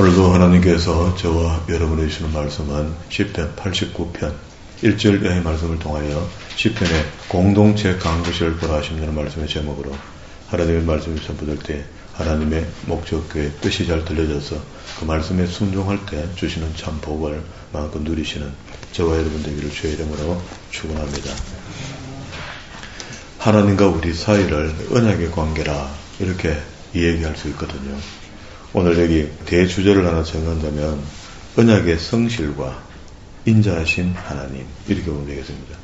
오늘도 하나님께서 저와 여러분에게 주시는 말씀은 시편 89편 1절 이하의 말씀을 통하여 시편의 공동체 강구시를 보라 하신다는 말씀의 제목으로 하나님의 말씀을 전부될 때 하나님의 목적교의 뜻이 잘 들려져서 그 말씀에 순종할 때 주시는 참 복을 마음껏 누리시는 저와 여러분 되기를 주의 이름으로 축원합니다. 하나님과 우리 사이를 언약의 관계라 이렇게 이야기할 수 있거든요. 오늘 여기 대주제를 하나 정한다면 언약의 성실과 인자하신 하나님 이렇게 보면 되겠습니다.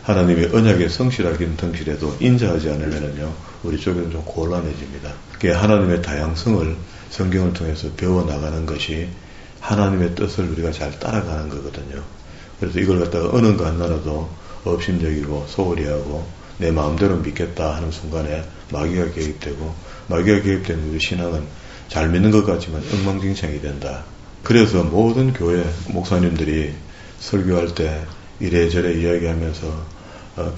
하나님이 언약의 성실하긴 성실해도 인자하지 않으면요 우리 쪽에는 좀 곤란해집니다. 그게 하나님의 다양성을 성경을 통해서 배워나가는 것이 하나님의 뜻을 우리가 잘 따라가는 거거든요. 그래서 이걸 갖다가 어느 거 하나라도 업심적이고 소홀히 하고 내 마음대로 믿겠다 하는 순간에 마귀가 개입되고 마귀가 개입되는 우리 신앙은 잘 믿는 것 같지만 엉망진창이 된다. 그래서 모든 교회 목사님들이 설교할 때 이래저래 이야기하면서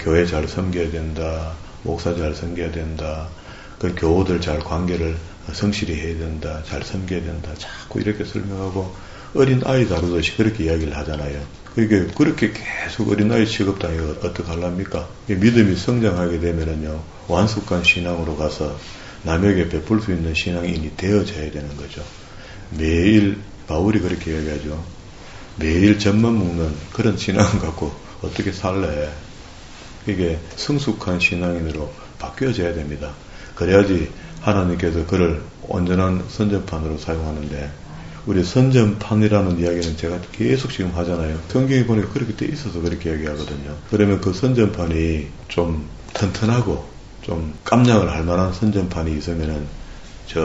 교회 잘 섬겨야 된다. 목사 잘 섬겨야 된다. 그 교우들 잘 관계를 성실히 해야 된다. 잘 섬겨야 된다. 자꾸 이렇게 설명하고 어린 아이 다루듯이 그렇게 이야기를 하잖아요. 그렇게 계속 어린 아이 취급당해서 어떡하랍니까? 믿음이 성장하게 되면은요 완숙한 신앙으로 가서 남에게 베풀 수 있는 신앙인이 되어져야 되는 거죠. 매일 바울이 그렇게 이야기하죠. 매일 젖만 먹는 그런 신앙 갖고 어떻게 살래? 이게 성숙한 신앙인으로 바뀌어져야 됩니다. 그래야지 하나님께서 그를 온전한 선전판으로 사용하는데 우리 선전판이라는 이야기는 제가 계속 지금 하잖아요. 성경에 보니까 그렇게 돼 있어서 그렇게 이야기하거든요. 그러면 그 선전판이 좀 튼튼하고 좀 깜냥을 할 만한 선전판이 있으면은 저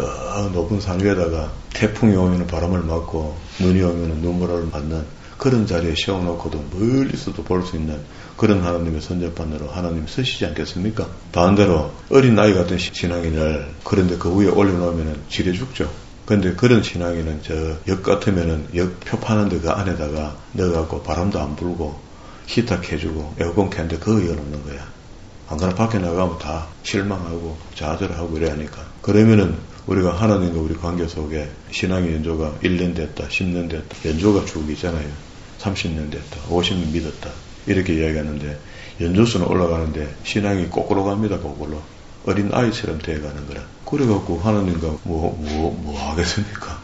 높은 산 위에다가 태풍이 오면 바람을 맞고 눈이 오면 눈보라를 맞는 그런 자리에 세워놓고도 멀리서도 볼 수 있는 그런 하나님의 선전판으로 하나님 쓰시지 않겠습니까? 반대로 어린 아이 같은 신앙인을 그런데 그 위에 올려놓으면 지려 죽죠. 근데 그런 신앙인은 저 역 같으면은 역 표파는데 그 안에다가 넣어갖고 바람도 안 불고 히탁해주고 에어컨 켰는데 그거 열어놓는 거야. 안 그러나 밖에 나가면 다 실망하고 좌절하고 이래야 하니까. 그러면은 우리가 하나님과 우리 관계 속에 신앙의 연조가 1년 됐다, 10년 됐다, 연조가 쭉 있잖아요. 30년 됐다, 50년 믿었다. 이렇게 이야기하는데 연조수는 올라가는데 신앙이 거꾸로 갑니다, 거꾸로. 어린 아이처럼 되어가는 거라. 그래갖고 하나님과 뭐 하겠습니까?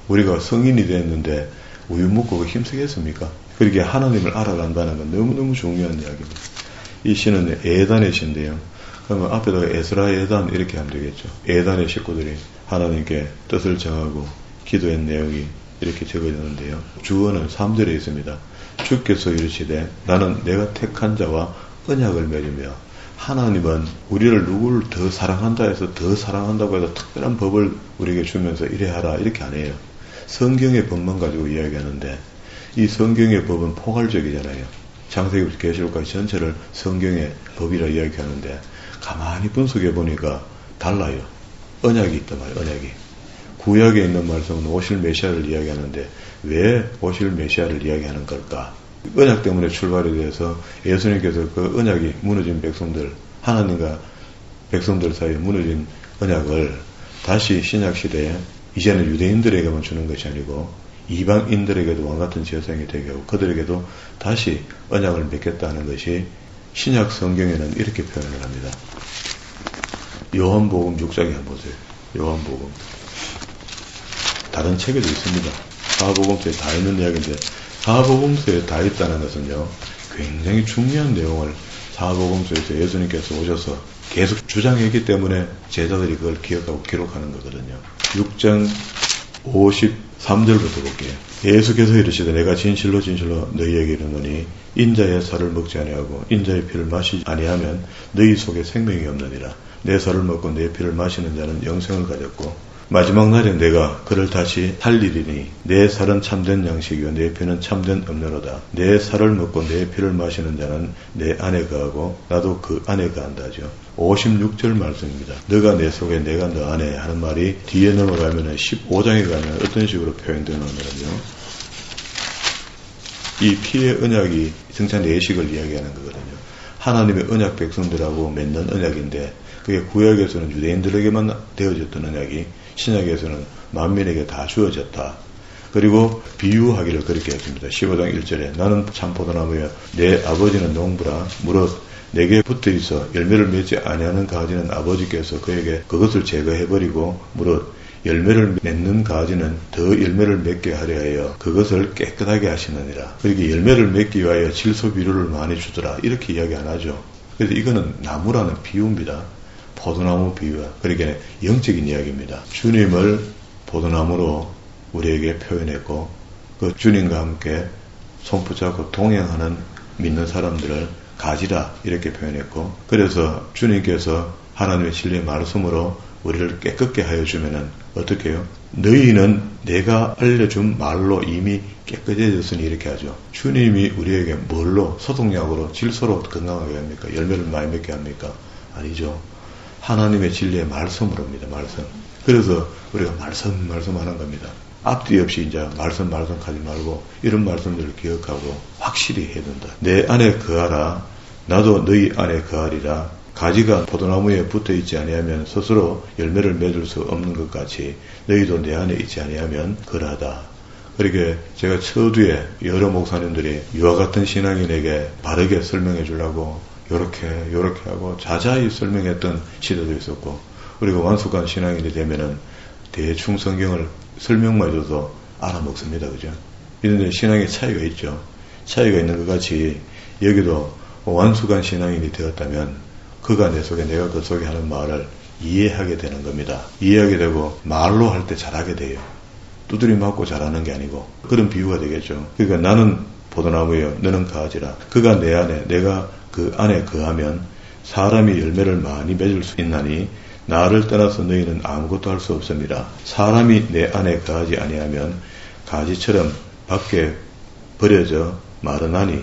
우리가 성인이 됐는데 우유 먹고 힘쓰겠습니까? 그렇게 하나님을 알아간다는 건 너무너무 중요한 이야기입니다. 이 시는 에단의 시인데요. 그러면 앞에다가 에스라 에단 이렇게 하면 되겠죠. 에단의 식구들이 하나님께 뜻을 정하고 기도한 내용이 이렇게 적어졌는데요. 주어는 3절에 있습니다. 주께서 이르시되 나는 내가 택한 자와 언약을 맺으며 하나님은 우리를 누구를 더 사랑한다 해서 더 사랑한다고 해서 특별한 법을 우리에게 주면서 이래 하라 이렇게 안 해요. 성경의 법만 가지고 이야기하는데 이 성경의 법은 포괄적이잖아요. 창세기부터 계시록까지 전체를 성경의 법이라 이야기하는데 가만히 분석해 보니까 달라요. 언약이 있단 말이에요. 언약이. 구약에 있는 말씀은 오실 메시아를 이야기하는데 왜 오실 메시아를 이야기하는 걸까? 언약 때문에 출발이 돼서 예수님께서 그 언약이 무너진 백성들, 하나님과 백성들 사이에 무너진 언약을 다시 신약시대에 이제는 유대인들에게만 주는 것이 아니고 이방인들에게도 왕같은 제사장이 되게 하고 그들에게도 다시 언약을 맺겠다는 것이 신약 성경에는 이렇게 표현을 합니다. 요한복음 6장에 한번 보세요. 요한복음. 다른 책에도 있습니다. 사복음서에 다 있는 이야기인데 사복음서에 다 있다는 것은요 굉장히 중요한 내용을 사복음서에서 예수님께서 오셔서 계속 주장했기 때문에 제자들이 그걸 기억하고 기록하는 거거든요. 6장 53절부터 볼게요. 예수께서 이르시되 내가 진실로 진실로 너희에게 이르노니 인자의 살을 먹지 아니하고 인자의 피를 마시지 아니하면 너희 속에 생명이 없느니라. 내 살을 먹고 내 피를 마시는 자는 영생을 가졌고 마지막 날에 내가 그를 다시 살리리니 내 살은 참된 양식이요 내 피는 참된 음료로다. 내 살을 먹고 내 피를 마시는 자는 내 안에 거하고 나도 그 안에 거한다죠. 56절 말씀입니다. 너가 내 속에 내가 너 안에 하는 말이 뒤에 넘어가면 15장에 가면 어떤 식으로 표현되느냐면요. 이 피의 언약이 승차 내식을 이야기하는 거거든요. 하나님의 언약 백성들하고 맺는 언약인데 그게 구약에서는 유대인들에게만 되어졌던 언약이 신약에서는 만민에게 다 주어졌다. 그리고 비유하기를 그렇게 했습니다. 15장 1절에 나는 참 포도나무여 내 아버지는 농부라 무릇 내게 붙어있어 열매를 맺지 아니하는 가지는 아버지께서 그에게 그것을 제거해버리고 무릇 열매를 맺는 가지는 더 열매를 맺게 하려 하여 그것을 깨끗하게 하시느니라. 그렇게 열매를 맺기 위하여 질소 비료를 많이 주더라. 이렇게 이야기 안 하죠. 그래서 이거는 나무라는 비유입니다. 포도나무 비유야. 그러니까 영적인 이야기입니다. 주님을 포도나무로 우리에게 표현했고 그 주님과 함께 손 붙잡고 동행하는 믿는 사람들을 가지라 이렇게 표현했고 그래서 주님께서 하나님의 진리의 말씀으로 우리를 깨끗게 하여 주면은 어떻게 해요? 너희는 내가 알려준 말로 이미 깨끗해졌으니 이렇게 하죠. 주님이 우리에게 뭘로 소독약으로 질소로 건강하게 합니까? 열매를 많이 맺게 합니까? 아니죠. 하나님의 진리의 말씀으로입니다. 말씀. 그래서 우리가 말씀하는 겁니다. 앞뒤 없이 이제 말씀 하지 말고 이런 말씀들을 기억하고 확실히 해야 된다. 내 안에 거하라. 나도 너희 안에 거하리라. 가지가 포도나무에 붙어있지 아니하면 스스로 열매를 맺을 수 없는 것 같이 너희도 내 안에 있지 아니하면 그러하다. 그렇게 제가 처두에 여러 목사님들이 이와 같은 신앙인에게 바르게 설명해 주려고 요렇게 하고 자자히 설명했던 시대도 있었고 그리고 완숙한 신앙인이 되면은 대충 성경을 설명만 해줘도 알아먹습니다. 그죠? 이런데 신앙의 차이가 있죠. 차이가 있는 것 같이 여기도 완숙한 신앙인이 되었다면 그가 내 속에 내가 그 속에 하는 말을 이해하게 되는 겁니다. 이해하게 되고 말로 할 때 잘하게 돼요. 두드리 맞고 잘하는 게 아니고 그런 비유가 되겠죠. 그러니까 나는 포도나무여 너는 가지라. 그가 내 안에 내가 그 안에 거하면 사람이 열매를 많이 맺을 수 있나니 나를 떠나서 너희는 아무것도 할 수 없습니다. 사람이 내 안에 거하지 아니하면 가지처럼 밖에 버려져 마르나니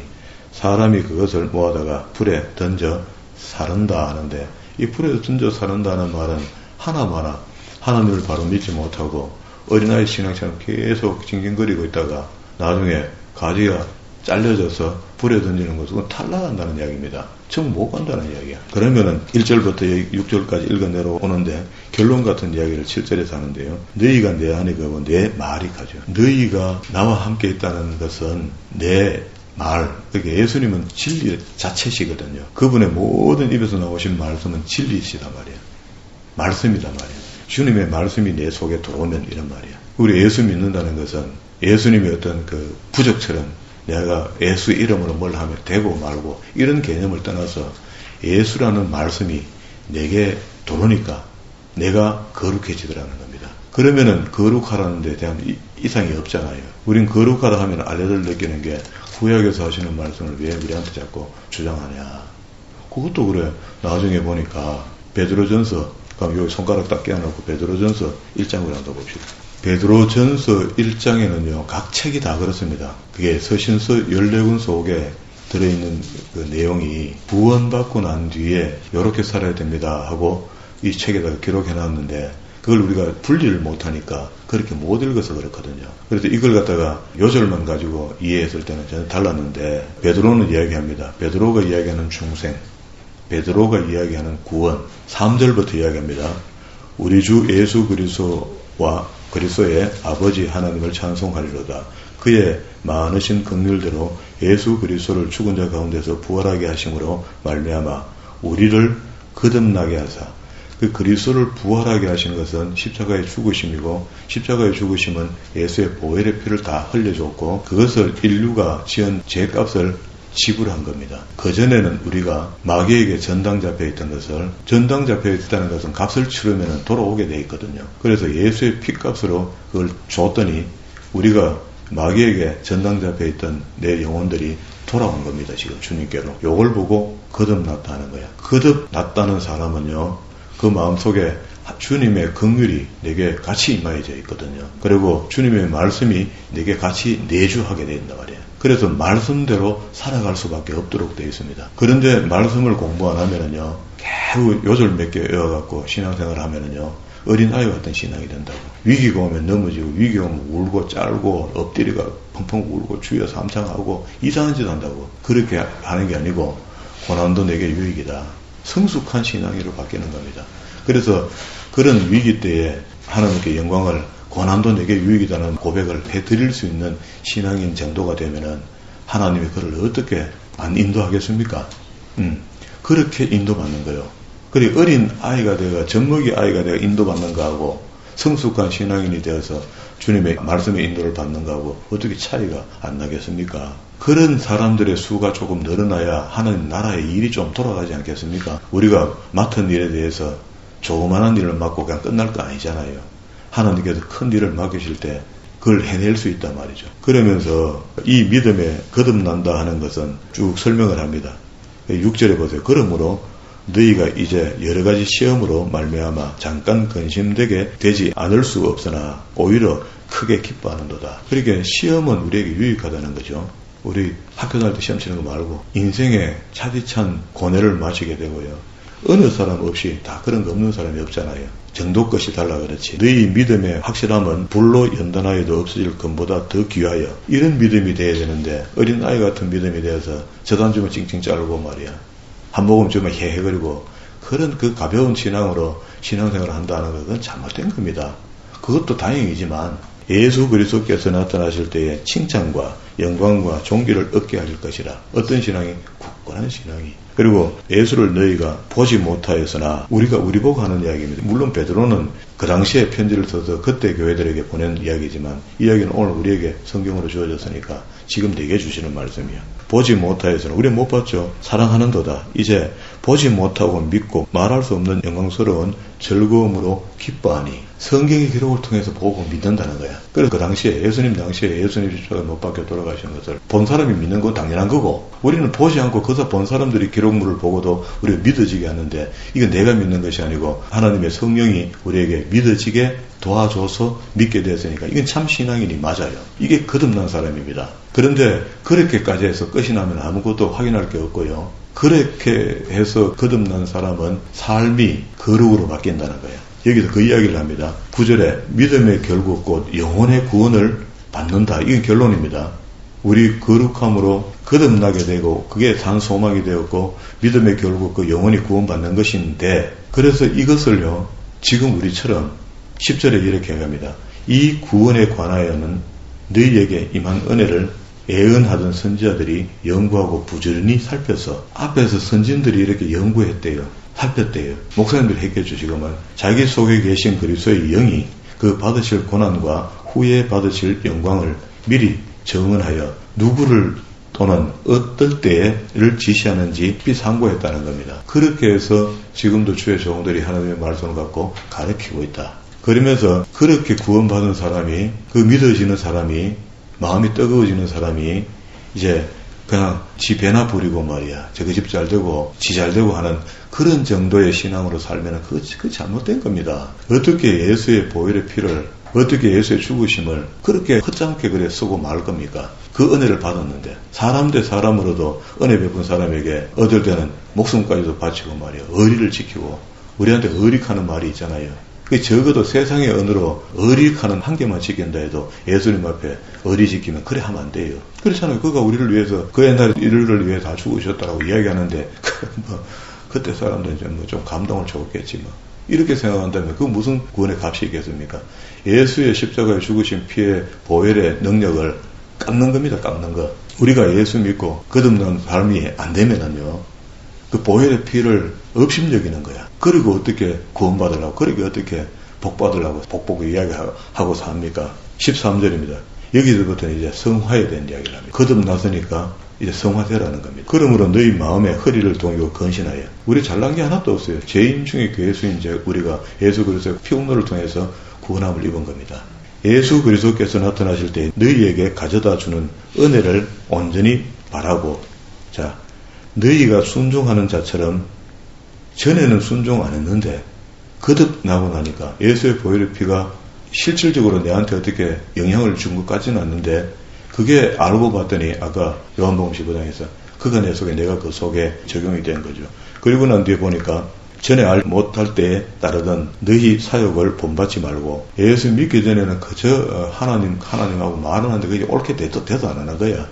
사람이 그것을 모아다가 불에 던져 사른다 하는데 이 불에 던져 사른다는 말은 하나마나 하나님을 바로 믿지 못하고 어린아이 신앙처럼 계속 징징거리고 있다가 나중에 가지가 잘려져서 불에 던지는 것은 탈락한다는 이야기입니다. 정 못 간다는 이야기야. 그러면은 1절부터 6절까지 읽어 내려오는데 결론 같은 이야기를 7절에서 하는데요. 너희가 내 안에 거고 내 말이 가죠. 너희가 나와 함께 있다는 것은 내 말, 그러니까 예수님은 진리 자체시거든요. 그분의 모든 입에서 나오신 말씀은 진리시단 말이에요. 말씀이단 말이에요. 주님의 말씀이 내 속에 들어오면 이런 말이야. 우리 예수 믿는다는 것은 예수님의 어떤 그 부적처럼 내가 예수 이름으로 뭘 하면 되고 말고 이런 개념을 떠나서 예수라는 말씀이 내게 들어오니까 내가 거룩해지더라는 겁니다. 그러면은 거룩하라는 데 대한 이상이 없잖아요. 우린 거룩하다 하면 알레를 느끼는 게 구약에서 하시는 말씀을 왜 우리한테 자꾸 주장하냐. 그것도 그래. 나중에 보니까 베드로전서, 그럼 여기 손가락 딱 깨어놓고 베드로전서 1장을 한번 봅시다. 베드로전서 1장에는요, 각 책이 다 그렇습니다. 그게 서신서 14권 속에 들어있는 그 내용이 구원받고 난 뒤에 이렇게 살아야 됩니다 하고 이 책에다가 기록해놨는데 그걸 우리가 분리를 못하니까 그렇게 못 읽어서 그렇거든요. 그래서 이걸 갖다가 요절만 가지고 이해했을 때는 전혀 달랐는데 베드로는 이야기합니다. 베드로가 이야기하는 중생, 베드로가 이야기하는 구원, 3절부터 이야기합니다. 우리 주 예수 그리스도와 그리스도의 아버지 하나님을 찬송하리로다. 그의 많으신 긍휼대로 예수 그리스도를 죽은 자 가운데서 부활하게 하심으로 말미암아 우리를 거듭나게 하사 그 그리스도를 부활하게 하신 것은 십자가의 죽으심이고 십자가의 죽으심은 예수의 보혈의 피를 다 흘려줬고 그것을 인류가 지은 죄값을 지불한 겁니다. 그전에는 우리가 마귀에게 전당 잡혀 있던 것을 전당 잡혀 있다는 것은 값을 치르면 돌아오게 돼 있거든요. 그래서 예수의 피값으로 그걸 줬더니 우리가 마귀에게 전당 잡혀 있던 내 영혼들이 돌아온 겁니다. 지금 주님께로. 요걸 보고 거듭났다는 거야. 거듭났다는 사람은요. 그 마음속에 주님의 긍휼이 내게 같이 임하여져 있거든요. 그리고 주님의 말씀이 내게 같이 내주하게 된단 말이에요. 그래서 말씀대로 살아갈 수밖에 없도록 되어 있습니다. 그런데 말씀을 공부 안 하면은요, 겨우 요절 몇 개 외워갖고 신앙생활을 하면은요, 어린아이 같은 신앙이 된다고. 위기가 오면 넘어지고, 위기가 오면 울고 짤고, 엎드리가 펑펑 울고, 주여 삼창하고, 이상한 짓 한다고. 그렇게 하는 게 아니고, 고난도 내게 유익이다. 성숙한 신앙으로 바뀌는 겁니다. 그래서 그런 위기 때에 하나님께 영광을 고난도 내게 유익이다는 고백을 해드릴 수 있는 신앙인 정도가 되면은 하나님이 그를 어떻게 안 인도하겠습니까? 그렇게 인도받는 거요. 그리고 어린 아이가 되어 젖먹이 아이가 되어 인도받는 거하고 성숙한 신앙인이 되어서 주님의 말씀의 인도를 받는 거하고 어떻게 차이가 안 나겠습니까? 그런 사람들의 수가 조금 늘어나야 하나님 나라의 일이 좀 돌아가지 않겠습니까? 우리가 맡은 일에 대해서 조그만한 일을 맡고 그냥 끝날 거 아니잖아요. 하나님께서 큰 일을 맡기실 때 그걸 해낼 수 있단 말이죠. 그러면서 이 믿음에 거듭난다 하는 것은 쭉 설명을 합니다. 6절에 보세요. 그러므로 너희가 이제 여러 가지 시험으로 말미암아 잠깐 근심되게 되지 않을 수 없으나 오히려 크게 기뻐하는도다. 그러니까 시험은 우리에게 유익하다는 거죠. 우리 학교 다닐 때 시험 치는 거 말고 인생에 차디찬 고뇌를 마시게 되고요. 어느 사람 없이 다 그런 거 없는 사람이 없잖아요. 정도 것이 달라 그렇지. 너희 믿음의 확실함은 불로 연단하여도 없어질 것보다 더 귀하여. 이런 믿음이 돼야 되는데 어린 아이 같은 믿음이 되어서 젖안 주면 찡찡 짜르고 말이야. 한 모금 주면 헤헤거리고 그런 그 가벼운 신앙으로 신앙생활을 한다는 것은 잘못된 겁니다. 그것도 다행이지만 예수 그리스도께서 나타나실 때에 칭찬과 영광과 존귀를 얻게 하실 것이라. 어떤 신앙이? 굳건한 신앙이. 그리고 예수를 너희가 보지 못하였으나 우리가 우리 보고 하는 이야기입니다. 물론 베드로는 그 당시에 편지를 써서 그때 교회들에게 보낸 이야기지만 이야기는 오늘 우리에게 성경으로 주어졌으니까 지금 내게 주시는 말씀이야. 보지 못하였으나 우리 못 봤죠. 사랑하는도다. 이제 보지 못하고 믿고 말할 수 없는 영광스러운 즐거움으로 기뻐하니. 성경의 기록을 통해서 보고 믿는다는 거야. 그래서 그 당시에 예수님 당시에 예수님 십자가에 못 박혀 돌아가신 것을 본 사람이 믿는 건 당연한 거고 우리는 보지 않고 그저 본 사람들이 기록물을 보고도 우리가 믿어지게 하는데 이건 내가 믿는 것이 아니고 하나님의 성령이 우리에게 믿어지게 도와줘서 믿게 됐으니까 이건 참 신앙인이 맞아요. 이게 거듭난 사람입니다. 그런데 그렇게까지 해서 끝이 나면 아무것도 확인할 게 없고요. 그렇게 해서 거듭난 사람은 삶이 거룩으로 바뀐다는 거예요. 여기서 그 이야기를 합니다. 9절에 믿음의 결국 곧 영혼의 구원을 받는다. 이게 결론입니다. 우리 거룩함으로 거듭나게 되고 그게 단 소망이 되었고 믿음의 결국 그 영혼이 구원받는 것인데 그래서 이것을요 지금 우리처럼 10절에 이렇게 합니다. 이 구원에 관하여는 너희에게 임한 은혜를 애언하던 선지자들이 연구하고 부지런히 살펴서 앞에서 선진들이 이렇게 연구했대요. 살폈대요. 목사님들이 했겠죠. 지금은 자기 속에 계신 그리스도의 영이 그 받으실 고난과 후에 받으실 영광을 미리 정언하여 누구를 또는 어떨 때를 지시하는지 상고했다는 겁니다. 그렇게 해서 지금도 주의 종들이 하나님의 말씀을 갖고 가르치고 있다. 그러면서 그렇게 구원받은 사람이 그 믿어지는 사람이 마음이 뜨거워지는 사람이 이제 그냥 지 배나 부리고 말이야. 저거 집 잘 되고 지 잘 되고 하는 그런 정도의 신앙으로 살면 그거 잘못된 겁니다. 어떻게 예수의 보혈의 피를 어떻게 예수의 죽으심을 그렇게 허장게 그래 쓰고 말 겁니까? 그 은혜를 받았는데 사람 대 사람으로도 은혜 베푼 사람에게 어떨 때는 목숨까지도 바치고 말이야. 의리를 지키고 우리한테 의리하는 말이 있잖아요. 그 적어도 세상의 언어로 의리하는 한 개만 지킨다 해도 예수님 앞에 의리 지키면 그래 하면 안 돼요. 그렇잖아요. 그가 우리를 위해서 그 옛날에 이를 위해 다 죽으셨다고 이야기하는데 그때 사람들은 좀 감동을 적었겠지 뭐. 이렇게 생각한다면 그 무슨 구원의 값이 있겠습니까? 예수의 십자가에 죽으신 피의 보혈의 능력을 깎는 겁니다. 깎는 거. 우리가 예수 믿고 거듭난 삶이 안 되면은요. 그 보혈의 피를 업심여기는 거야. 그리고 어떻게 구원받으려고, 그리고 어떻게 복받으려고, 복복을 이야기하고 삽니까? 13절입니다. 여기서부터는 이제 성화에 대한 이야기를 합니다. 거듭났으니까 이제 성화되라는 겁니다. 그러므로 너희 마음에 허리를 동이고 건신하여. 우리 잘난 게 하나도 없어요. 죄인 중에 괴수인 자 우리가 예수 그리스도의 피운노를 통해서 구원함을 입은 겁니다. 예수 그리스도께서 나타나실 때 너희에게 가져다 주는 은혜를 온전히 바라고, 자, 너희가 순종하는 자처럼 전에는 순종 안 했는데 거듭나고 나니까 예수의 보혈의 피가 실질적으로 내한테 어떻게 영향을 준 것 같지는 않는데 그게 알고 봤더니 아까 요한복음 15장에서 그가 내 속에 내가 그 속에 적용이 된 거죠. 그리고 난 뒤에 보니까 전에 알 못할 때에 따르던 너희 사역을 본받지 말고 예수 믿기 전에는 그저 하나님하고 말은 하는데 그게 옳게 대도 안 하는 거야.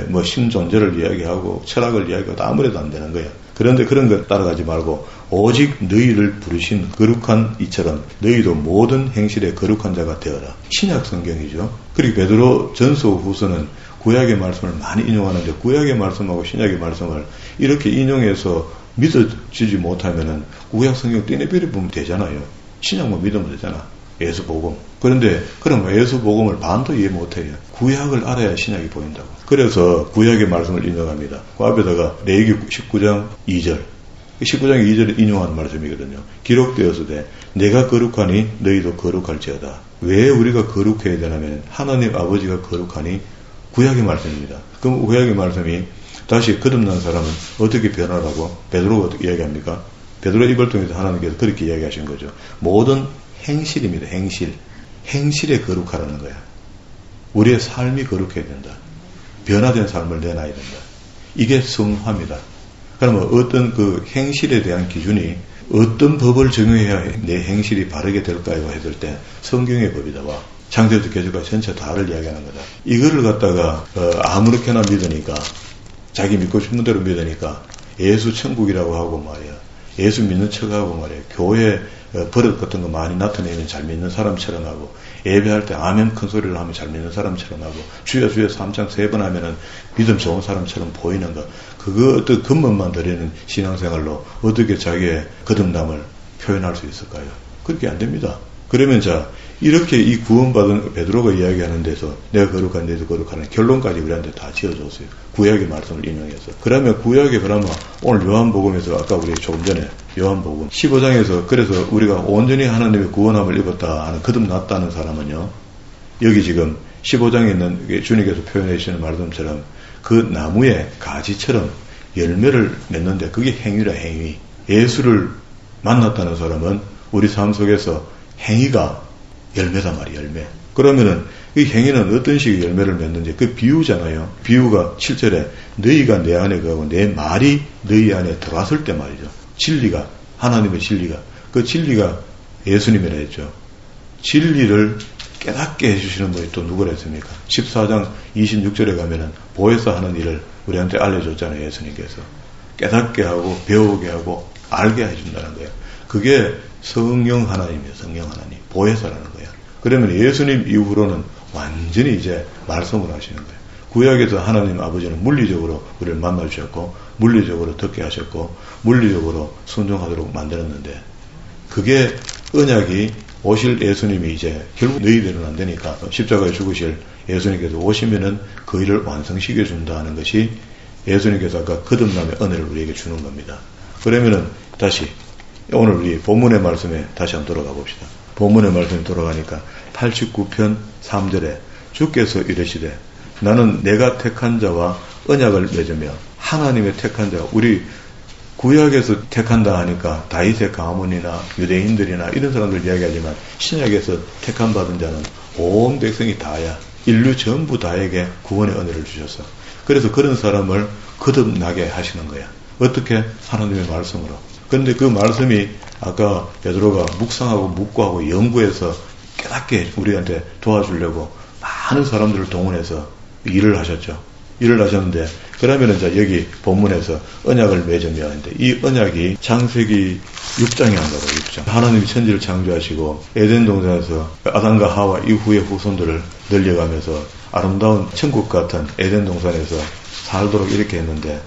뭐 신존재를 이야기하고 철학을 이야기하고 아무래도 안 되는 거예요. 그런데 그런 것 따라가지 말고 오직 너희를 부르신 거룩한 이처럼 너희도 모든 행실에 거룩한 자가 되어라. 신약 성경이죠. 그리고 베드로 전서 후서는 구약의 말씀을 많이 인용하는데 구약의 말씀하고 신약의 말씀을 이렇게 인용해서 믿어지지 못하면은 구약 성경 떼내버려 보면 되잖아요. 신약만 믿으면 되잖아. 예수복음. 그런데 그럼 예수복음을 반도 이해 못해요. 구약을 알아야 신약이 보인다고. 그래서 구약의 말씀을 인용합니다. 그 앞에다가 레위기 19장 2절. 19장 2절에 인용한 말씀이거든요. 기록되었으되 내가 거룩하니 너희도 거룩할지어다. 왜 우리가 거룩해야 되냐면 하나님 아버지가 거룩하니 구약의 말씀입니다. 그럼 구약의 말씀이 다시 거듭난 사람은 어떻게 변하라고 베드로가 어떻게 이야기합니까? 베드로 입을 통해서 하나님께서 그렇게 이야기하신 거죠. 모든 행실입니다. 행실. 행실에 거룩하라는 거야. 우리의 삶이 거룩해야 된다. 변화된 삶을 내놔야 된다. 이게 성화입니다. 그러면 어떤 그 행실에 대한 기준이 어떤 법을 적용해야 내 행실이 바르게 될까요? 했을 때 성경의 법이다. 와. 창세부터 계시까지 전체 다를 이야기하는 거다. 이거를 갖다가 아무렇게나 믿으니까 자기 믿고 싶은 대로 믿으니까 예수 천국이라고 하고 말이야. 예수 믿는 척하고 말이야. 교회 버릇 같은 거 많이 나타내면 잘 믿는 사람처럼 하고 예배할 때 아멘 큰 소리를 하면 잘 믿는 사람처럼 하고 주여 주여 3장 3번 하면은 믿음 좋은 사람처럼 보이는 거. 그거 어떤 겉멋만 드리는 신앙생활로 어떻게 자기의 거듭남을 표현할 수 있을까요? 그렇게 안 됩니다. 그러면 자 이렇게 이 구원받은 베드로가 이야기하는 데서 내가 거룩한 데서 거룩하는 결론까지 우리한테 다 지어줬어요. 구약의 말씀을 인용해서. 그러면 구약에 그러면 오늘 요한복음에서 아까 우리 조금 전에 요한복음 15장에서 그래서 우리가 온전히 하나님의 구원함을 입었다 하는 거듭났다는 사람은요. 여기 지금 15장에 있는 주님께서 표현해 주시는 말씀처럼 그 나무의 가지처럼 열매를 맺는데 그게 행위라 행위. 예수를 만났다는 사람은 우리 삶 속에서 행위가 열매다 말이야, 열매. 그러면은 이 행위는 어떤 식의 열매를 맺는지 그 비유잖아요. 비유가 7절에 너희가 내 안에 거하고 내 말이 너희 안에 들어왔을 때 말이죠. 진리가, 하나님의 진리가. 그 진리가 예수님이라 했죠. 진리를 깨닫게 해주시는 분이 또 누구라 했습니까? 14장 26절에 가면은 보혜사 하는 일을 우리한테 알려줬잖아요, 예수님께서. 깨닫게 하고 배우게 하고 알게 해준다는 거예요. 그게 성령 하나님이에요. 성령 하나님. 보혜사라는 거예요. 그러면 예수님 이후로는 완전히 이제 말씀을 하시는 거예요. 구약에서 하나님 아버지는 물리적으로 우리를 만나 주셨고 물리적으로 듣게 하셨고 물리적으로 순종하도록 만들었는데 그게 언약이 오실 예수님이 이제 결국 너희들은 안 되니까 십자가에 죽으실 예수님께서 오시면은 그 일을 완성시켜 준다는 것이 예수님께서 아까 거듭남의 은혜를 우리에게 주는 겁니다. 그러면은 다시 오늘 우리 본문의 말씀에 다시 한번 돌아가 봅시다. 본문의 말씀에 돌아가니까 89편 3절에 주께서 이르시되 나는 내가 택한 자와 언약을 맺으며 하나님의 택한 자 우리 구약에서 택한다 하니까 다윗의 가문이나 유대인들이나 이런 사람들 이야기하지만 신약에서 택한 받은 자는 온 백성이 다야. 인류 전부 다에게 구원의 은혜를 주셔서 그래서 그런 사람을 거듭나게 하시는 거야. 어떻게? 하나님의 말씀으로. 그런데 그 말씀이 아까 베드로가 묵상하고 묵고하고 연구해서 깨닫게 우리한테 도와주려고 많은 사람들을 동원해서 일을 하셨죠. 일을 하셨는데 그러면 이제 여기 본문에서 언약을 맺으며 하는데 이 언약이 창세기 6장에 한다고 6장. 하나님이 천지를 창조하시고 에덴 동산에서 아담과 하와 이후의 후손들을 늘려가면서 아름다운 천국 같은 에덴 동산에서 살도록 이렇게 했는데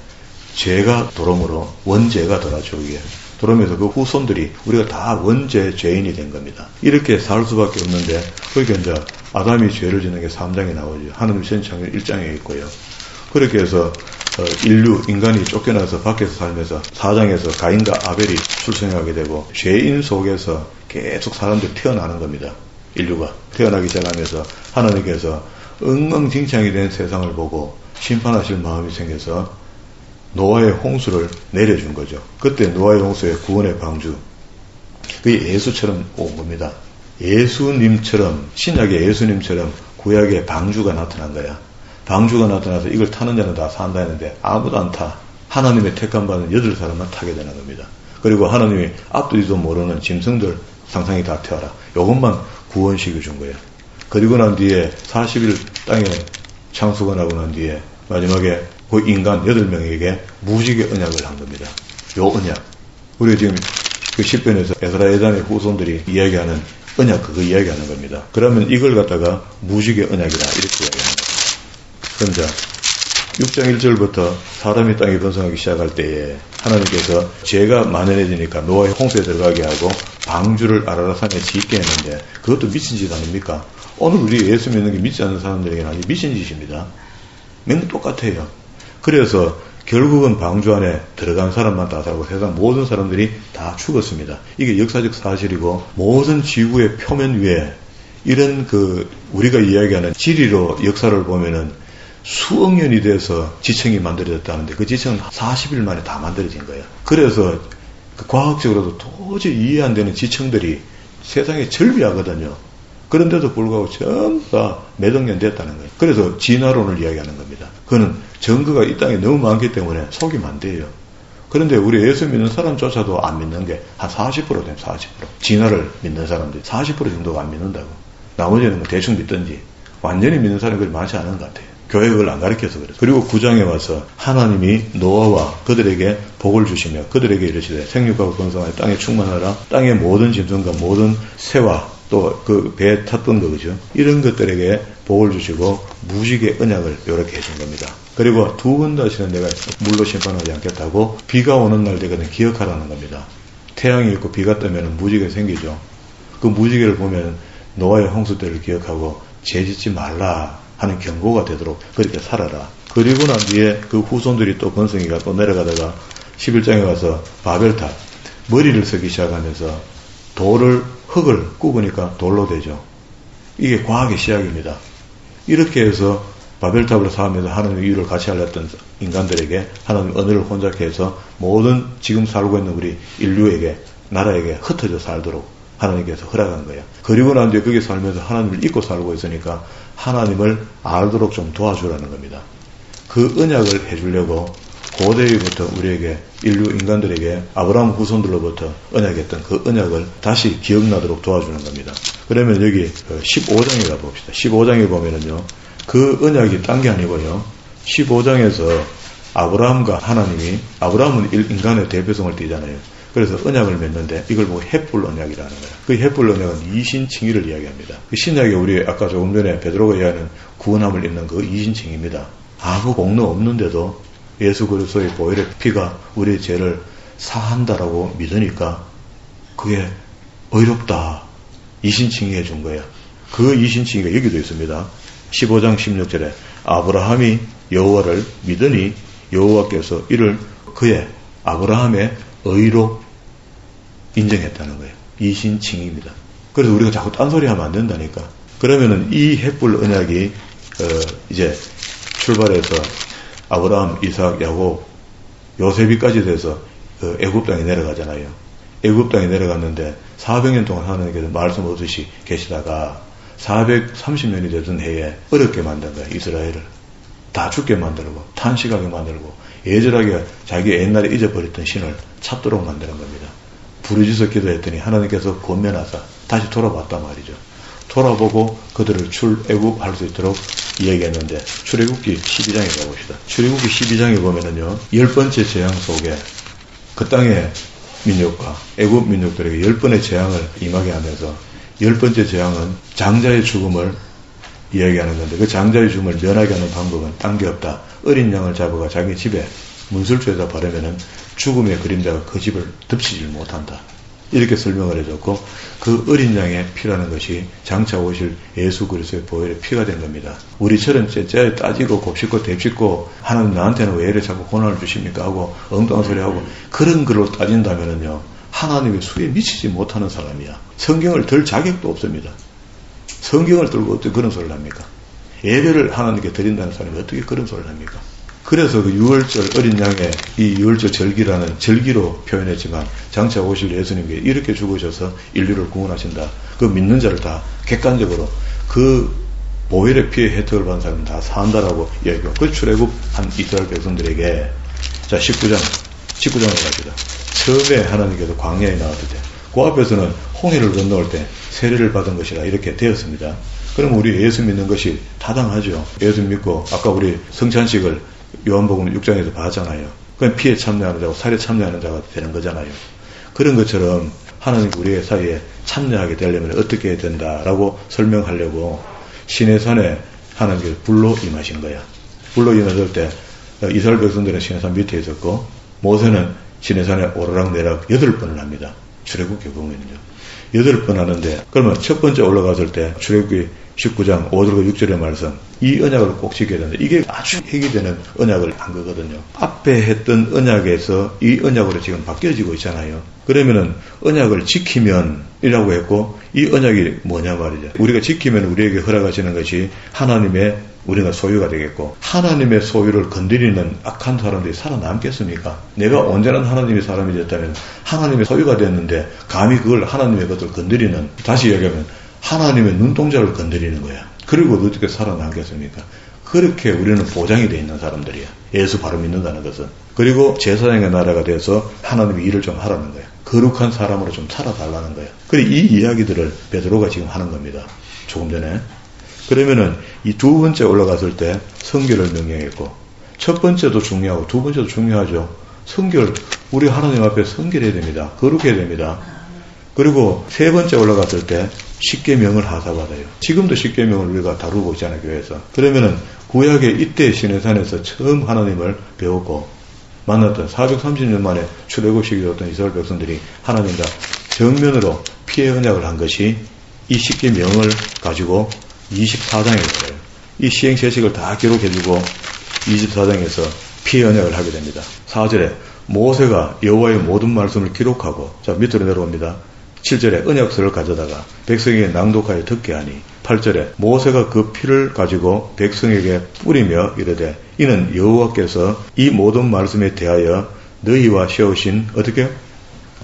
죄가 들어오므로 원죄가 들어왔죠. 이게 들어오면서 그 후손들이 우리가 다 원죄 죄인이 된 겁니다. 이렇게 살 수밖에 없는데 그러니까 이제 아담이 죄를 짓는 게 3장에 나오죠. 하나님 천지창조 1장에 있고요. 그렇게 해서 인간이 쫓겨나서 밖에서 살면서 4장에서 가인과 아벨이 출생하게 되고 죄인 속에서 계속 사람들이 태어나는 겁니다. 인류가 태어나기 시작하면서 하나님께서 엉망진창이 된 세상을 보고 심판하실 마음이 생겨서 노아의 홍수를 내려준 거죠. 그때 노아의 홍수의 구원의 방주 그게 예수처럼 온 겁니다. 예수님처럼 신약의 예수님처럼 구약의 방주가 나타난 거야. 방주가 나타나서 이걸 타는 자는 다 산다 했는데 아무도 안 타. 하나님의 택함 받은 8사람만 타게 되는 겁니다. 그리고 하나님이 앞뒤도 모르는 짐승들 상상이 다 태워라. 이것만 구원시켜 준 거예요. 그리고 난 뒤에 40일 땅에 창수가 나고 난 뒤에 마지막에 그 인간 8명에게 무지개 언약을 한 겁니다. 요 언약. 우리가 지금 그 10편에서 에스라 예단의 후손들이 이야기하는 언약, 그거 이야기하는 겁니다. 그러면 이걸 갖다가 무지개 언약이다, 이렇게 이야기하는 겁니다. 그럼 자, 6장 1절부터 사람이 땅에 번성하기 시작할 때에 하나님께서 죄가 만연해지니까 노아의 홍수에 들어가게 하고 방주를 아라라산에 짓게 했는데 그것도 미친 짓 아닙니까? 오늘 우리 예수 믿는 게 믿지 않는 사람들에게는 아주 미친 짓입니다. 맨날 똑같아요. 그래서 결국은 방주 안에 들어간 사람만 다 살고 세상 모든 사람들이 다 죽었습니다. 이게 역사적 사실이고 모든 지구의 표면 위에 이런 우리가 이야기하는 지리로 역사를 보면은 수억 년이 돼서 지층이 만들어졌다는데 그 지층은 40일 만에 다 만들어진 거예요. 그래서 과학적으로도 도저히 이해 안 되는 지층들이 세상에 절비하거든요. 그런데도 불구하고 전부 다 몇 억 년 됐다는 거예요. 그래서 진화론을 이야기하는 겁니다. 그거는 증거가 이 땅에 너무 많기 때문에 속이면 안 돼요. 그런데 우리 예수 믿는 사람조차도 안 믿는 게 한 40% 되면 40%. 진화를 믿는 사람들이 40% 정도가 안 믿는다고. 나머지는 뭐 대충 믿든지 완전히 믿는 사람이 그리 많지 않은 것 같아요. 교회 그걸 안 가르쳐서 그래요. 그리고 9장에 와서 하나님이 노아와 그들에게 복을 주시며 그들에게 이르시되 생육하고 번성하여 땅에 충만하라. 땅의 모든 짐승과 모든 새와 또 그 배에 탔던 거, 그죠? 이런 것들에게 복을 주시고 무지개 언약을 이렇게 해준 겁니다. 그리고 두 번 다시는 내가 물로 심판하지 않겠다고 비가 오는 날 되거든 기억하라는 겁니다. 태양이 있고 비가 뜨면 무지개 생기죠. 그 무지개를 보면 노아의 홍수 때를 기억하고 죄 짓지 말라 하는 경고가 되도록 그렇게 살아라. 그리고 난 뒤에 그 후손들이 또 번성이가 또 내려가다가 11장에 가서 바벨탑 머리를 쓰기 시작하면서 흙을 굽으니까 돌로 되죠. 이게 과학의 시작입니다. 이렇게 해서 바벨탑을 쌓으면서 하나님의 이유를 같이 알렸던 인간들에게 하나님의 언어를 혼잡케 해서 모든 지금 살고 있는 우리 인류에게 나라에게 흩어져 살도록 하나님께서 허락한 거예요. 그리고 난 뒤에 거기 살면서 하나님을 잊고 살고 있으니까 하나님을 알도록 좀 도와주라는 겁니다. 그 언약을 해주려고 고대부터 우리에게 인간들에게 아브라함 후손들로부터 언약했던 그 언약을 다시 기억나도록 도와주는 겁니다. 그러면 여기 15장에 가봅시다. 15장에 보면은요, 그 언약이 딴 게 아니고요, 15장에서 아브라함과 하나님이, 아브라함은 인간의 대표성을 띠잖아요. 그래서 언약을 맺는데 이걸 보고 헷불 언약이라는 거예요. 그 헷불 언약은 이신칭의를 이야기합니다. 그 신약에 우리 아까 조금 전에 베드로가 이야기하는 구원함을 입는 그 이신칭의입니다. 아무 공로 없는데도 예수 그리스도의 보혈의 피가 우리의 죄를 사한다라고 믿으니까 그게 의롭다. 이신칭의 해준 거예요. 그 이신칭의가 여기도 있습니다. 15장 16절에 아브라함이 여호와를 믿으니 여호와께서 이를 그의 아브라함의 의로 인정했다는 거예요. 이신칭의입니다. 그래서 우리가 자꾸 딴소리 하면 안 된다니까. 그러면은 이 헷불 언약이 이제 출발해서 아브라함, 이삭, 야곱, 요셉이까지 돼서 애굽 땅에 내려가잖아요. 애굽 땅에 내려갔는데 400년 동안 하나님께서 말씀 없이 계시다가 430년이 되던 해에 어렵게 만든 거예요. 이스라엘을 다 죽게 만들고 탄식하게 만들고 예절하게 자기 옛날에 잊어버렸던 신을 찾도록 만드는 겁니다. 부르짖어 기도했더니 하나님께서 권면하사 다시 돌아봤단 말이죠. 돌아보고 그들을 출애굽할 수 있도록 이야기했는데 출애굽기 12장에 가봅시다. 출애굽기 12장에 보면은요, 10번째 재앙 속에 그 땅의 민족과 애굽 민족들에게 10번의 재앙을 임하게 하면서 10번째 재앙은 장자의 죽음을 이야기하는 건데 그 장자의 죽음을 면하게 하는 방법은 딴 게 없다. 어린 양을 잡아가 자기 집에 문설주에다 바르면은 죽음의 그림자가 그 집을 덮치질 못한다. 이렇게 설명을 해줬고 그 어린 양의 피라는 것이 장차 오실 예수 그리스도의 보혈의 피가 된 겁니다. 우리처럼 째째 따지고 곱씹고 대씹고 하나님 나한테는 왜 이래 자꾸 고난을 주십니까 하고 엉뚱한 소리 하고 그런 걸로 따진다면은요, 하나님의 수에 미치지 못하는 사람이야. 성경을 들 자격도 없습니다. 성경을 들고 어떻게 그런 소리를 합니까? 예배를 하나님께 드린다는 사람이 어떻게 그런 소리를 합니까? 그래서 그 유월절 어린 양의 이 유월절 절기라는 절기로 표현했지만 장차 오실 예수님께 이렇게 죽으셔서 인류를 구원하신다. 그 믿는 자를 다 객관적으로 그 보혈의 피의 혜택을 받은 사람은 다 산다라고 이야기하고 그 출애굽 한 이스라엘 백성들에게 자 19장으로 갑시다. 처음에 하나님께서 광야에 나왔을 때 그 앞에서는 홍해를 건너올 때 세례를 받은 것이라 이렇게 되었습니다. 그럼 우리 예수 믿는 것이 타당하죠. 예수 믿고 아까 우리 성찬식을 요한복음 6장에서 봤잖아요. 그럼 피에 참여하는 자고 살에 참여하는 자가 되는 거잖아요. 그런 것처럼 하나님 우리의 사이에 참여하게 되려면 어떻게 해야 된다라고 설명하려고 시내산에 하나님께서 불로 임하신 거야. 불로 임하실 때 이스라엘 백성들은 시내산 밑에 있었고 모세는 시내산에 오르락내락 8번을 합니다. 출애굽기 보면요. 8번 하는데 그러면 첫 번째 올라갔을 때 출애굽기 19장 5절과 6절의 말씀 이 언약을 꼭 지켜야 되는데 이게 아주 핵이 되는 언약을 한 거거든요. 앞에 했던 언약에서 이 언약으로 지금 바뀌어지고 있잖아요. 그러면은 언약을 지키면 이라고 했고 이 언약이 뭐냐 말이죠. 우리가 지키면 우리에게 허락하시는 것이 하나님의 우리가 소유가 되겠고 하나님의 소유를 건드리는 악한 사람들이 살아남겠습니까? 내가 온전한 하나님의 사람이 됐다면 하나님의 소유가 됐는데 감히 그걸 하나님의 것을 건드리는 다시 얘기하면 하나님의 눈동자를 건드리는 거야. 그리고 어떻게 살아남겠습니까? 그렇게 우리는 보장이 되어 있는 사람들이야. 예수 바로 믿는다는 것은. 그리고 제사장의 나라가 돼서 하나님의 일을 좀 하라는 거야. 거룩한 사람으로 좀 살아달라는 거야. 그리고 이 이야기들을 베드로가 지금 하는 겁니다. 조금 전에. 그러면은 이 두 번째 올라갔을 때 성결을 명령했고 첫 번째도 중요하고 두 번째도 중요하죠. 성결, 우리 하나님 앞에 성결해야 됩니다. 거룩해야 됩니다. 그리고 세 번째 올라갔을 때 십계명을 하사받아요. 지금도 십계명을 우리가 다루고 있잖아요, 교회에서. 그러면은 구약의 이때 시내산에서 처음 하나님을 배웠고 만났던 430년 만에 출애굽시키게 되었던 이스라엘 백성들이 하나님과 정면으로 피해 언약을 한 것이 이 십계명을 가지고 24장에 있어요. 이 시행세식을 다 기록해주고 24장에서 피해 언약을 하게 됩니다. 4절에 모세가 여호와의 모든 말씀을 기록하고 자 밑으로 내려옵니다. 7절에 언약서를 가져다가 백성에게 낭독하여 듣게 하니 8절에 모세가 그 피를 가지고 백성에게 뿌리며 이르되 이는 여호와께서 이 모든 말씀에 대하여 너희와 세우신 어떻게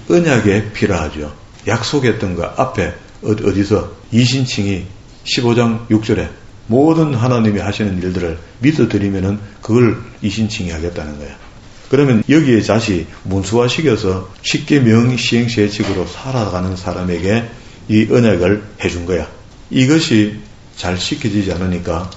언약의 피라 하죠. 약속했던 것 앞에 어디서 이신칭이 15장 6절에 모든 하나님이 하시는 일들을 믿어드리면은 그걸 이신칭이 하겠다는 거야. 그러면 여기에 다시 문수화시켜서 십계명 시행세칙으로 살아가는 사람에게 이 언약을 해준 거야. 이것이 잘 지켜지지 않으니까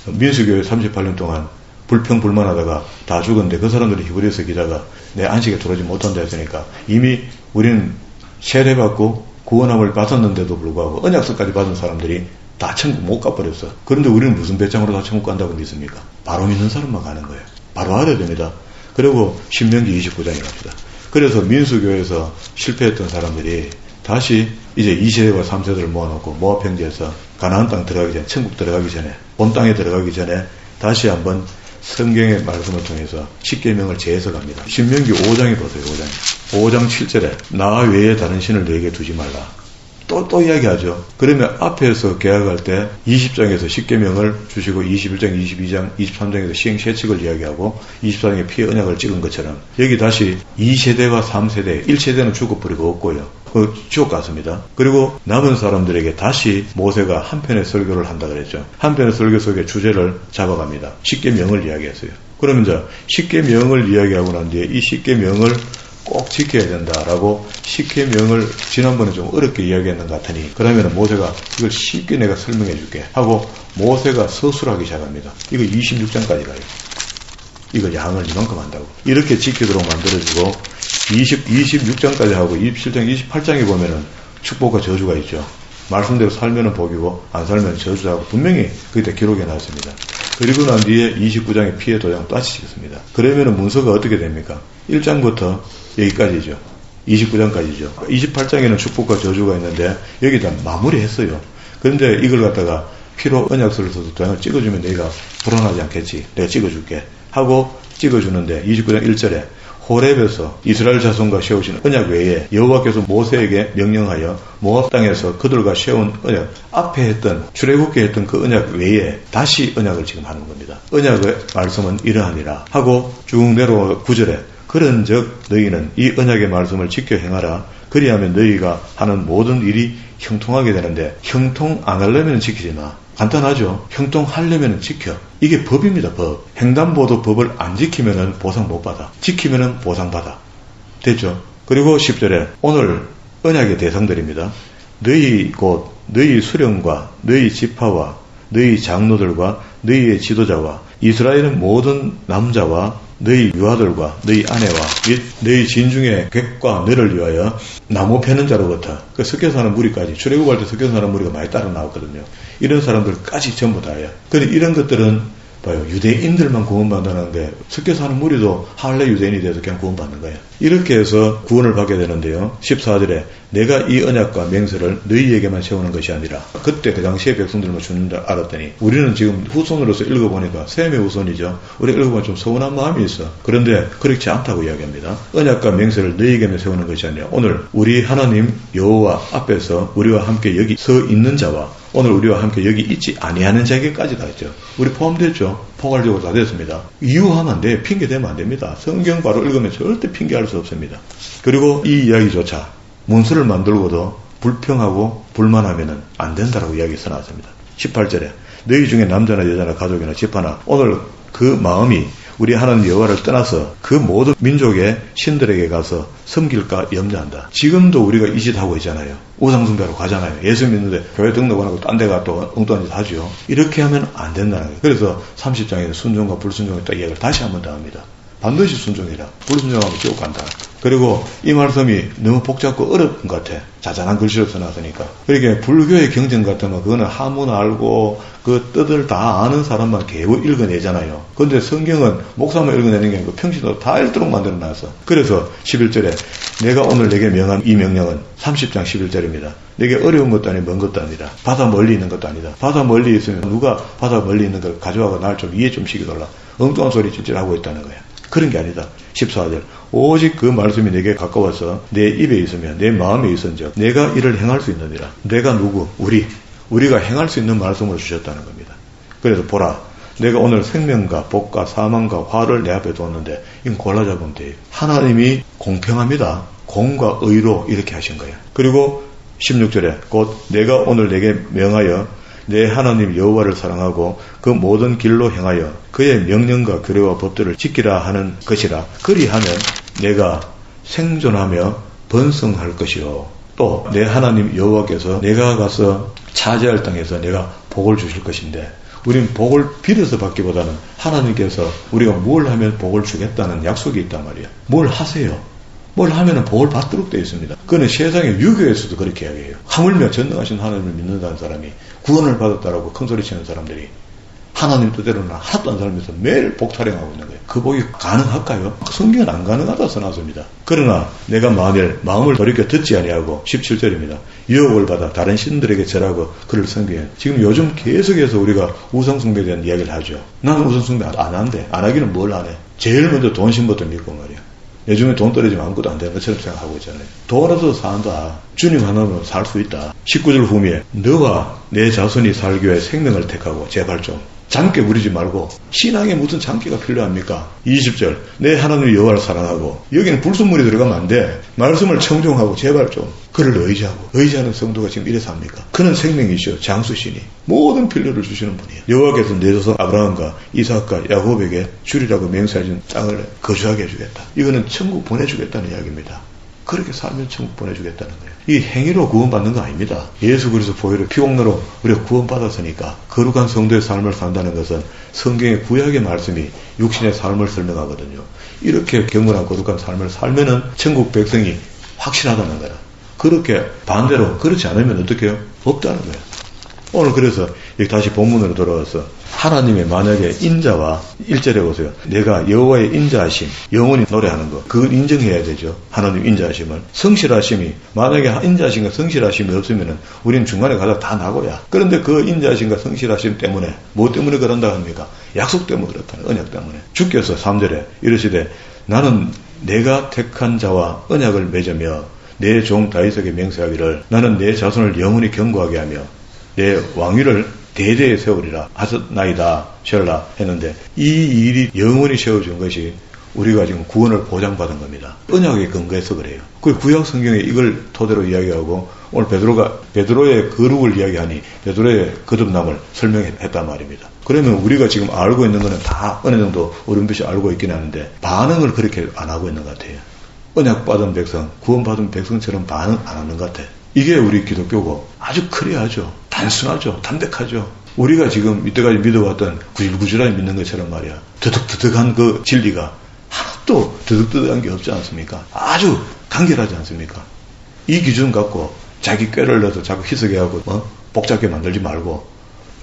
민수교회 38년 동안 불평불만하다가 다 죽었는데 그 사람들이 히브리서 기자가 내 안식에 들어오지 못한다 했으니까 이미 우리는 세례받고 구원함을 받았는데도 불구하고 언약서까지 받은 사람들이 다 천국 못 가버렸어. 그런데 우리는 무슨 배짱으로 다 천국 간다고 믿습니까? 바로 믿는 사람만 가는 거예요. 바로 알아야 됩니다. 그리고 신명기 29장에 갑니다. 그래서 민수교회에서 실패했던 사람들이 다시 이제 2세대와 3세대를 모아놓고 모압 평지에서 가나안 땅 들어가기 전에 천국 들어가기 전에 본 땅에 들어가기 전에 다시 한번 성경의 말씀을 통해서 십계명을 재해석합니다. 신명기 5장에 보세요. 5장 7절에 나 외에 다른 신을 너에게 두지 말라. 또 이야기하죠. 그러면 앞에서 계약할 때 20장에서 십계명을 주시고 21장, 22장, 23장에서 시행세칙을 이야기하고 24장에 피해 언약을 찍은 것처럼 여기 다시 2세대와 3세대, 1세대는 죽어버리고 없고요. 그 지옥 갔습니다. 그리고 남은 사람들에게 다시 모세가 한편의 설교를 한다 그랬죠. 한편의 설교 속에 주제를 잡아갑니다. 십계명을 이야기했어요. 그러면 이제 십계명을 이야기하고 난 뒤에 이 십계명을 꼭 지켜야 된다라고 십계명을 지난번에 좀 어렵게 이야기했는 것 같으니 그러면 모세가 이걸 쉽게 내가 설명해 줄게 하고 모세가 서술하기 시작합니다. 이거 26장까지 가요. 이거 양을 이만큼 한다고. 이렇게 지키도록 만들어주고 26장까지 하고 27장, 28장에 보면은 축복과 저주가 있죠. 말씀대로 살면은 복이고 안 살면 저주하고 분명히 그때 기록해 놨습니다. 그리고 난 뒤에 29장에 피해 도장 다시 찍습니다. 그러면은 문서가 어떻게 됩니까? 1장부터 여기까지죠. 29장까지죠. 28장에는 축복과 저주가 있는데 여기다 마무리했어요. 그런데 이걸 갖다가 피로 언약서를 써서 도장을 찍어주면 너희가 불안하지 않겠지. 내가 찍어줄게 하고 찍어주는데 29장 1절에 호렙에서 이스라엘 자손과 세우신 언약 외에 여호와께서 모세에게 명령하여 모압 땅에서 그들과 세운 언약 앞에 했던 출애굽기 했던 그 언약 외에 다시 언약을 지금 하는 겁니다. 언약의 말씀은 이러하니라 하고 쭉 내려와 9절에 그런즉 너희는 이 언약의 말씀을 지켜 행하라. 그리하면 너희가 하는 모든 일이 형통하게 되는데 형통 안 하려면 지키지 마. 간단하죠. 형통하려면 지켜. 이게 법입니다. 법. 횡단보도 법을 안 지키면 보상 못 받아. 지키면 보상 받아. 됐죠? 그리고 10절에 오늘 언약의 대상들입니다. 너희 곧 너희 수령과 너희 지파와 너희 장로들과 너희의 지도자와 이스라엘의 모든 남자와 너희 유아들과 너희 아내와 및 너희 진중의 객과 너를 위하여 나무 패는 자로부터 그 섞여 사는 무리까지 출애굽할 때 섞여 사는 무리가 많이 따라 나왔거든요. 이런 사람들까지 전부 다예요. 근데 이런 것들은 봐요. 유대인들만 구원받는데 섞여 사는 무리도 할례 유대인이 돼서 그냥 구원받는 거예요. 이렇게 해서 구원을 받게 되는데요. 14절에 내가 이 언약과 맹세를 너희에게만 세우는 것이 아니라 그때 그 당시에 백성들만 주는 줄 알았더니 우리는 지금 후손으로서 읽어보니까 셈의 후손이죠. 우리가 읽어보면 좀 서운한 마음이 있어. 그런데 그렇지 않다고 이야기합니다. 언약과 맹세를 너희에게만 세우는 것이 아니라 오늘 우리 하나님 여호와 앞에서 우리와 함께 여기 서 있는 자와 오늘 우리와 함께 여기 있지 아니하는 자에게까지 다 있죠. 우리 포함됐죠. 포괄적으로 다 됐습니다. 이유하면 안 돼. 핑계대면 안 됩니다. 성경 바로 읽으면 절대 핑계할 수 없습니다. 그리고 이 이야기조차 문서를 만들고도 불평하고 불만하면 안 된다라고 이야기 써놨습니다. 18절에 너희 중에 남자나 여자나 가족이나 집하나 오늘 그 마음이 우리 하나님 여호와를 떠나서 그 모든 민족의 신들에게 가서 섬길까 염려한다. 지금도 우리가 이 짓 하고 있잖아요. 우상숭배로 가잖아요. 예수 믿는데 교회 등록 안 하고 딴 데 가 또 엉뚱한 짓 하죠. 이렇게 하면 안 된다는 거예요. 그래서 30장에서 순종과 불순종의 딱 이야기를 다시 한번 더 합니다. 반드시 순종이라. 불순종하면 지옥 간다. 그리고 이 말씀이 너무 복잡고 어려운 것 같아. 자잘한 글씨로 써놨으니까. 그러니까 불교의 경전 같으면 그거는 하문 알고 그 뜻을 다 아는 사람만 겨우 읽어내잖아요. 그런데 성경은 목사만 읽어내는 게 아니고 평신도 다 읽도록 만들어놨어. 그래서 11절에 내가 오늘 내게 명한 이 명령은 30장 11절입니다. 내게 어려운 것도 아니고 먼 것도 아니다. 바다 멀리 있는 것도 아니다. 바다 멀리 있으면 누가 바다 멀리 있는 걸 가져와서 날 좀 이해 좀 시키달라. 엉뚱한 소리 찔찔하고 있다는 거야. 그런 게 아니다. 14절 오직 그 말씀이 내게 가까워서 내 입에 있으며 내 마음에 있은즉 내가 이를 행할 수 있느니라. 내가 누구? 우리가 행할 수 있는 말씀을 주셨다는 겁니다. 그래서 보라 내가 오늘 생명과 복과 사망과 화를 내 앞에 두었는데 이건 골라잡으면 돼요. 하나님이 공평합니다. 공과 의로 이렇게 하신 거예요. 그리고 16절에 곧 내가 오늘 내게 명하여 내 하나님 여호와를 사랑하고 그 모든 길로 행하여 그의 명령과 규례와 법들을 지키라 하는 것이라. 그리하면 내가 생존하며 번성할 것이요 또 내 하나님 여호와께서 내가 가서 차지할 땅에서 내가 복을 주실 것인데 우린 복을 빌어서 받기보다는 하나님께서 우리가 뭘 하면 복을 주겠다는 약속이 있단 말이야. 뭘 하세요. 뭘 하면은 복을 받도록 되어 있습니다. 그는 세상의 유교에서도 그렇게 이야기해요. 하물며 전능하신 하나님을 믿는다는 사람이 구원을 받았다라고 큰소리치는 사람들이 하나님 뜻대로는 하나도 안 살면서 매일 복 타령하고 있는 거예요. 그 복이 가능할까요? 성경은 안 가능하다 써놨습니다. 그러나 내가 만일 마음을 돌이켜 듣지 아니하고 17절입니다. 유혹을 받아 다른 신들에게 절하고 그를 섬기는 지금 요즘 계속해서 우리가 우상숭배에 대한 이야기를 하죠. 나는 우상숭배 안 한대. 안 하기는 뭘 안 해. 제일 먼저 돈 신부터 믿고 말이야. 요즘에 돈 떨어지면 아무것도 안 되는 것처럼 생각하고 있잖아요. 돈 없어서 산다. 주님 하나로 살 수 있다. 19절 후미에 너와 내 자손이 살기 위해 생명을 택하고 제발 좀 장깨 부리지 말고 신앙에 무슨 장깨가 필요합니까? 20절 내 하나님 여호와를 사랑하고 여기는 불순물이 들어가면 안 돼. 말씀을 청종하고 제발 좀 그를 의지하는 성도가 지금 이래서 합니까? 그는 생명이시오 장수시니 모든 필요를 주시는 분이에요. 여호와께서 내 조상 아브라함과 이삭과 야곱에게 주리라고 맹세하신 땅을 거주하게 해주겠다. 이거는 천국 보내주겠다는 이야기입니다. 그렇게 살면 천국 보내주겠다는 거예요. 이 행위로 구원받는 거 아닙니다. 예수 그리스도 보혈의 피공로로 우리가 구원받았으니까 거룩한 성도의 삶을 산다는 것은 성경의 구약의 말씀이 육신의 삶을 설명하거든요. 이렇게 경건한 거룩한 삶을 살면은 천국 백성이 확실하다는 거라. 그렇게 반대로 그렇지 않으면 어떻게 해요? 없다는 거예요. 오늘 그래서 여기 다시 본문으로 돌아와서 하나님의 만약에 인자와 1절에 보세요. 내가 여호와의 인자하심 영원히 노래하는 거 그걸 인정해야 되죠. 하나님 인자하심을 성실하심이 만약에 인자하심과 성실하심이 없으면 우리는 중간에 가다 다 나고야. 그런데 그 인자하심과 성실하심 때문에 뭐 때문에 그런다 합니까? 약속 때문에 그렇다는 언약 때문에. 주께서 3절에 이르시되 나는 내가 택한 자와 언약을 맺으며 내 종 다윗에게 맹세하기를 나는 내 자손을 영원히 견고하게 하며 내 왕위를 대대에 세우리라 하셨나이다 셜라 했는데 이 일이 영원히 세워진 것이 우리가 지금 구원을 보장받은 겁니다. 언약에 근거해서 그래요. 그 구약 성경에 이걸 토대로 이야기하고 오늘 베드로의 거룩을 이야기하니 베드로의 거듭남을 설명했단 말입니다. 그러면 우리가 지금 알고 있는 거는 다 어느 정도 어렴풋이 알고 있긴 하는데 반응을 그렇게 안 하고 있는 것 같아요. 언약 받은 백성, 구원 받은 백성처럼 반응 안 하는 것 같아. 이게 우리 기독교고 아주 클리어하죠. 단순하죠. 담백하죠. 우리가 지금 이때까지 믿어왔던 구질구질하게 믿는 것처럼 말이야. 드득드득한 그 진리가 하나도 드득드득한 게 없지 않습니까? 아주 간결하지 않습니까? 이 기준 갖고 자기 꾀를 넣어서 자꾸 희석해하고 복잡하게 만들지 말고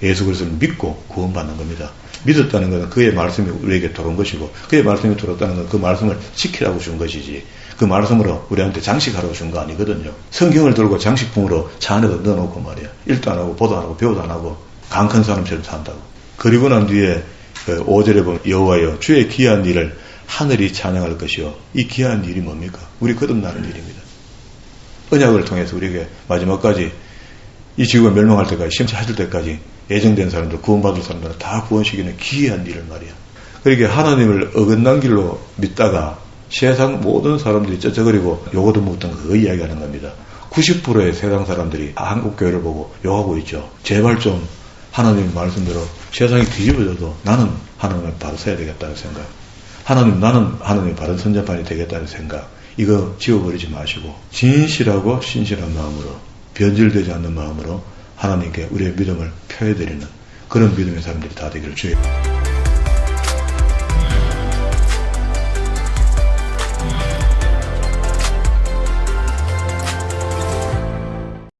예수 그리스도를 믿고 구원받는 겁니다. 믿었다는 것은 그의 말씀이 우리에게 들어온 것이고 그의 말씀이 들어왔다는 건 그 말씀을 지키라고 준 것이지 그 말씀으로 우리한테 장식하라고 준 거 아니거든요. 성경을 들고 장식품으로 차 안에다 넣어놓고 말이야. 일도 안 하고 보도 안 하고 배우도 안 하고 강 큰 사람처럼 산다고. 그리고 난 뒤에 5절에 보면 여호와여 주의 귀한 일을 하늘이 찬양할 것이요. 이 귀한 일이 뭡니까? 우리 거듭나는 일입니다. 언약을 통해서 우리에게 마지막까지 이 지구가 멸망할 때까지 심차해질 때까지 예정된 사람들 구원받을 사람들은 다 구원시키는 귀한 일을 말이야. 그러니까 하나님을 어긋난 길로 믿다가 세상 모든 사람들이 쩌쩌거리고 욕도 못한 그 이야기하는 겁니다. 90%의 세상 사람들이 한국교회를 보고 욕하고 있죠. 제발 좀 하나님 말씀대로 세상이 뒤집어져도 나는 하나님을 바로 서야 되겠다는 생각. 나는 하나님의 바른 선전판이 되겠다는 생각. 이거 지워버리지 마시고 진실하고 신실한 마음으로 변질되지 않는 마음으로 하나님께 우리의 믿음을 표해드리는 그런 믿음의 사람들이 다 되기를 주의